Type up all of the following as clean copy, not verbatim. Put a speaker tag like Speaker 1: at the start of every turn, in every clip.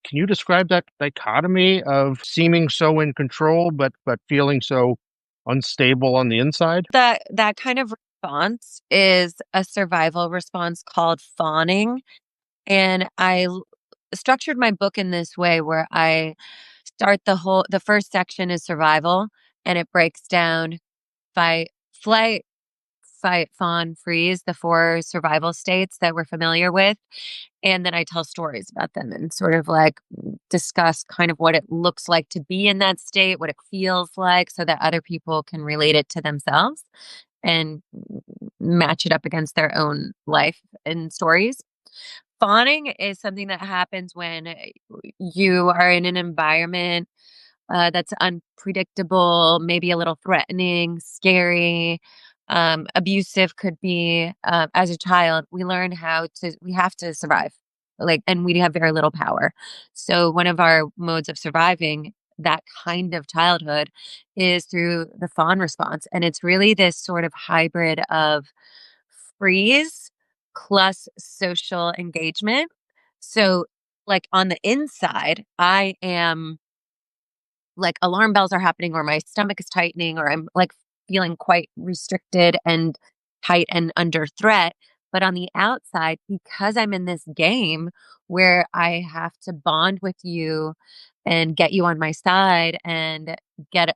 Speaker 1: Can you describe that dichotomy of seeming so in control, but feeling so unstable on the inside?
Speaker 2: That kind of response is a survival response called fawning, and structured my book in this way where I start the first section is survival, and it breaks down fight, flight, fight, fawn, freeze, the four survival states that we're familiar with. And then I tell stories about them and sort of like discuss kind of what it looks like to be in that state, what it feels like, so that other people can relate it to themselves and match it up against their own life and stories. Fawning is something that happens when you are in an environment that's unpredictable, maybe a little threatening, scary, abusive could be. As a child, we have to survive, like, and we have very little power. So one of our modes of surviving that kind of childhood is through the fawn response. And it's really this sort of hybrid of freeze plus social engagement. So, like, on the inside, I am like alarm bells are happening or my stomach is tightening or I'm like feeling quite restricted and tight and under threat. But on the outside, because I'm in this game where I have to bond with you and get you on my side and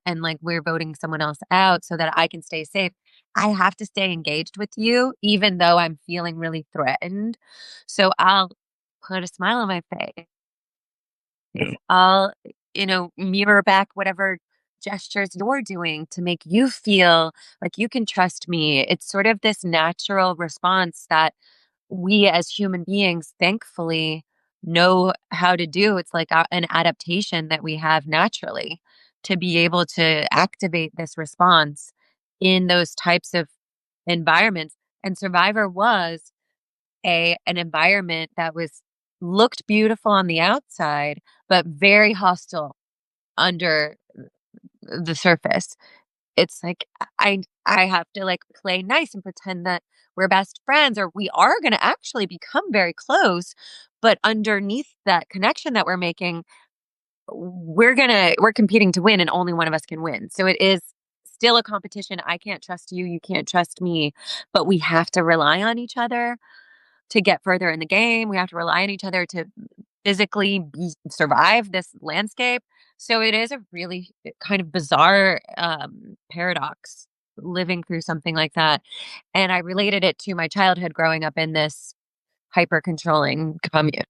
Speaker 2: like we're voting someone else out so that I can stay safe, I have to stay engaged with you, even though I'm feeling really threatened. So I'll put a smile on my face.
Speaker 1: Yeah.
Speaker 2: I'll, mirror back whatever gestures you're doing to make you feel like you can trust me. It's sort of this natural response that we as human beings, thankfully, know how to do. It's like an adaptation that we have naturally to be able to activate this response in those types of environments. And Survivor was an environment that was looked beautiful on the outside, but very hostile under the surface. It's like I have to like play nice and pretend that we're best friends or we are going to actually become very close, but underneath that connection that we're making, we're competing to win and only one of us can win. So it is still a competition. I can't trust you, you can't trust me, but we have to rely on each other to get further in the game. We have to rely on each other to physically survive this landscape. So it is a really kind of bizarre paradox living through something like that. And I related it to my childhood growing up in this hyper controlling commune.